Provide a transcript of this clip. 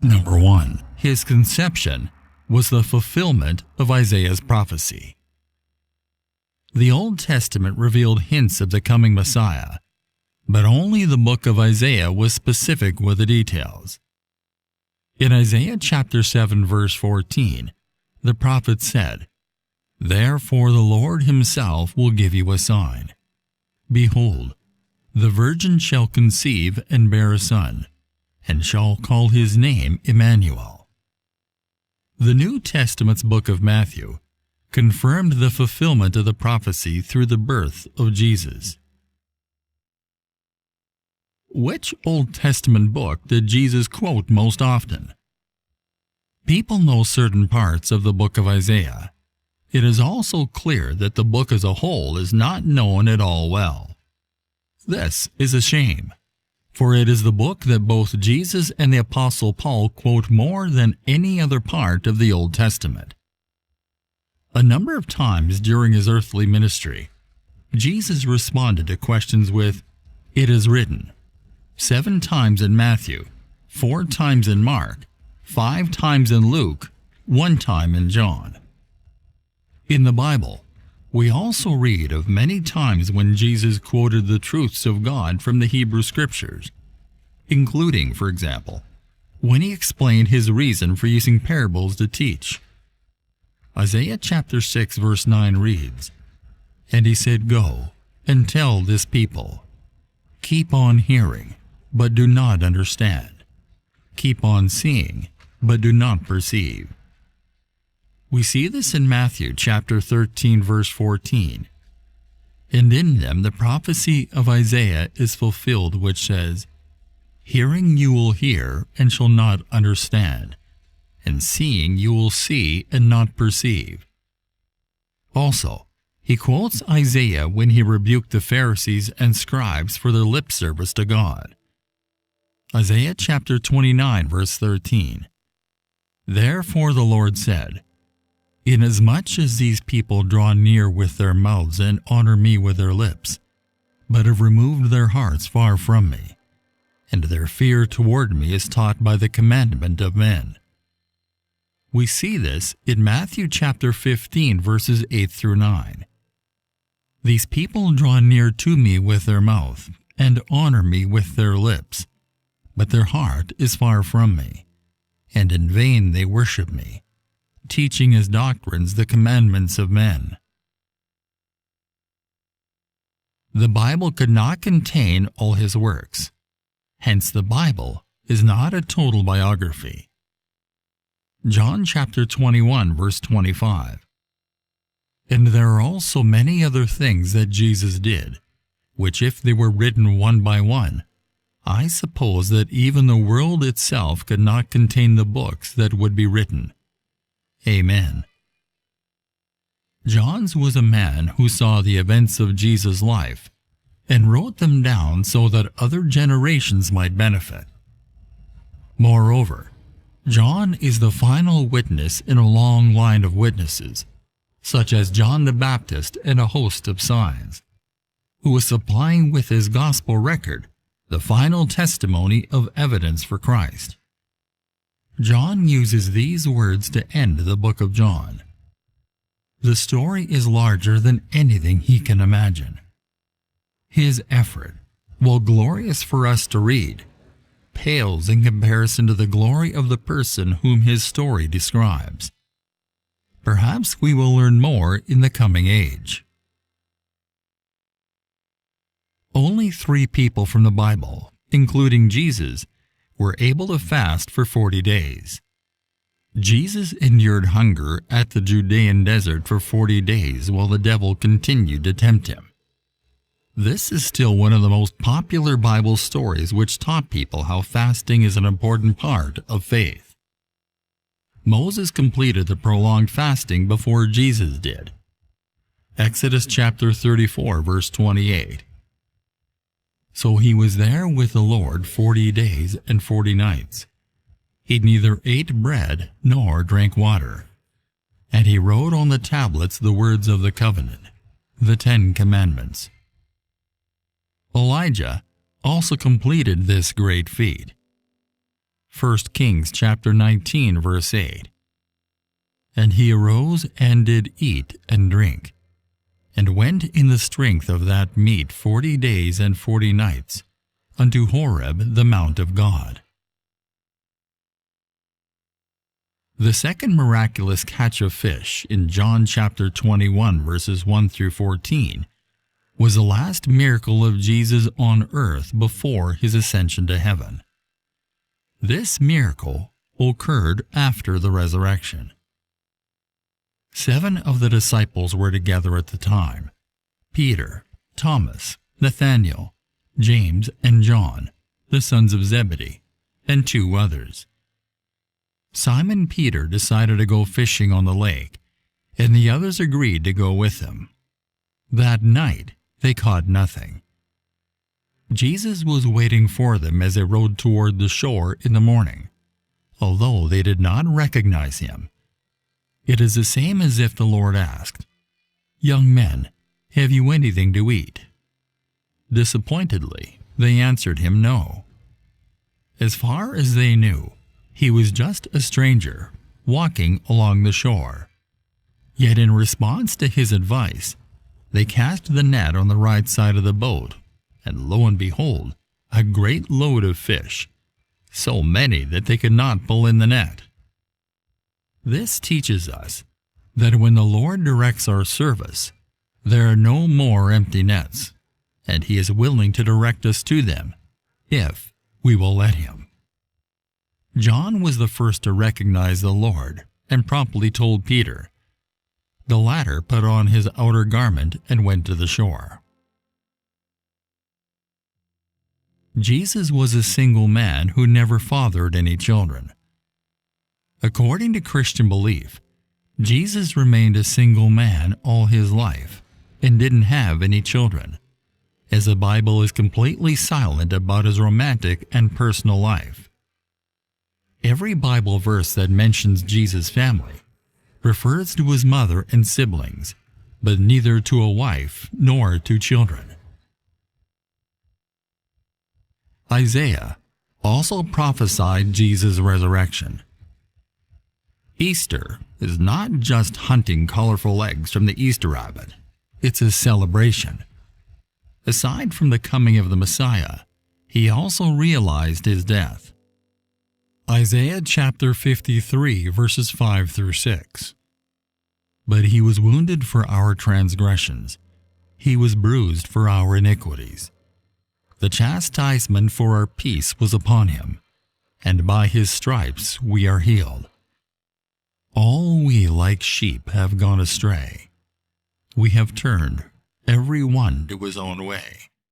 Number 1. His conception was the fulfillment of Isaiah's prophecy. The Old Testament revealed hints of the coming Messiah, but only the book of Isaiah was specific with the details. In Isaiah chapter 7 verse 14, the prophet said, "Therefore the Lord himself will give you a sign. Behold, the virgin shall conceive and bear a son, and shall call his name Emmanuel." The New Testament's book of Matthew confirmed the fulfillment of the prophecy through the birth of Jesus. Which Old Testament book did Jesus quote most often? People know certain parts of the book of Isaiah. It is also clear that the book as a whole is not known at all well. This is a shame, for it is the book that both Jesus and the Apostle Paul quote more than any other part of the Old Testament. A number of times during his earthly ministry, Jesus responded to questions with, "It is written," 7 times in Matthew, 4 times in Mark, 5 times in Luke, 1 time in John. In the Bible, we also read of many times when Jesus quoted the truths of God from the Hebrew Scriptures, including, for example, when he explained his reason for using parables to teach. Isaiah chapter 6 verse 9 reads, "And he said, Go, and tell this people, keep on hearing, but do not understand. Keep on seeing, but do not perceive." We see this in Matthew chapter 13 verse 14. "And in them the prophecy of Isaiah is fulfilled, which says, Hearing you will hear, and shall not understand, and seeing you will see, and not perceive." Also, he quotes Isaiah when he rebuked the Pharisees and scribes for their lip service to God. Isaiah chapter 29 verse 13. "Therefore the Lord said, Inasmuch as these people draw near with their mouths and honor me with their lips, but have removed their hearts far from me, and their fear toward me is taught by the commandment of men." We see this in Matthew chapter 15 verses 8 through 9. "These people draw near to me with their mouth, and honor me with their lips, but their heart is far from me, and in vain they worship me, teaching as doctrines the commandments of men." The Bible could not contain all his works. Hence the Bible is not a total biography. John chapter 21 verse 25. "And there are also many other things that Jesus did, which if they were written one by one, I suppose that even the world itself could not contain the books that would be written." Amen. John was a man who saw the events of Jesus' life and wrote them down so that other generations might benefit. Moreover, John is the final witness in a long line of witnesses, such as John the Baptist and a host of signs, who was supplying with his gospel record the final testimony of evidence for Christ. John uses these words to end the book of John. The story is larger than anything he can imagine. His effort, while glorious for us to read, pales in comparison to the glory of the person whom his story describes. Perhaps we will learn more in the coming age. Only 3 people from the Bible, including Jesus, were able to fast for 40 days. Jesus endured hunger at the Judean desert for 40 days while the devil continued to tempt him. This is still one of the most popular Bible stories which taught people how fasting is an important part of faith. Moses completed the prolonged fasting before Jesus did. Exodus chapter 34 verse 28. "So he was there with the Lord 40 days and 40 nights. He neither ate bread nor drank water. And he wrote on the tablets the words of the covenant, the 10 Commandments." Elijah also completed this great feat. 1 Kings chapter 19 verse 8. And he arose and did eat and drink, and went in the strength of that meat 40 days and 40 nights, unto Horeb the mount of God. The second miraculous catch of fish in John chapter 21 verses 1 through 14 was the last miracle of Jesus on earth before his ascension to heaven. This miracle occurred after the resurrection. 7 of the disciples were together at the time: Peter, Thomas, Nathanael, James, and John, the sons of Zebedee, and 2 others. Simon Peter decided to go fishing on the lake, and the others agreed to go with him. That night they caught nothing. Jesus was waiting for them as they rowed toward the shore in the morning, although they did not recognize him. It is the same as if the Lord asked, "Young men, have you anything to eat?" Disappointedly, they answered him no. As far as they knew, he was just a stranger walking along the shore. Yet in response to his advice, they cast the net on the right side of the boat, and lo and behold, a great load of fish, so many that they could not pull in the net. This teaches us that when the Lord directs our service, there are no more empty nets, and he is willing to direct us to them if we will let him. John was the first to recognize the Lord and promptly told Peter. The latter put on his outer garment and went to the shore. Jesus was a single man who never fathered any children. According to Christian belief, Jesus remained a single man all his life and didn't have any children, as the Bible is completely silent about his romantic and personal life. Every Bible verse that mentions Jesus' family refers to his mother and siblings, but neither to a wife nor to children. Isaiah also prophesied Jesus' resurrection. Easter is not just hunting colorful eggs from the Easter rabbit. It's a celebration. Aside from the coming of the Messiah, he also realized his death. Isaiah chapter 53 verses 5 through 6. But he was wounded for our transgressions. He was bruised for our iniquities. The chastisement for our peace was upon him, and by his stripes we are healed. All we like sheep have gone astray. We have turned every one to his own way,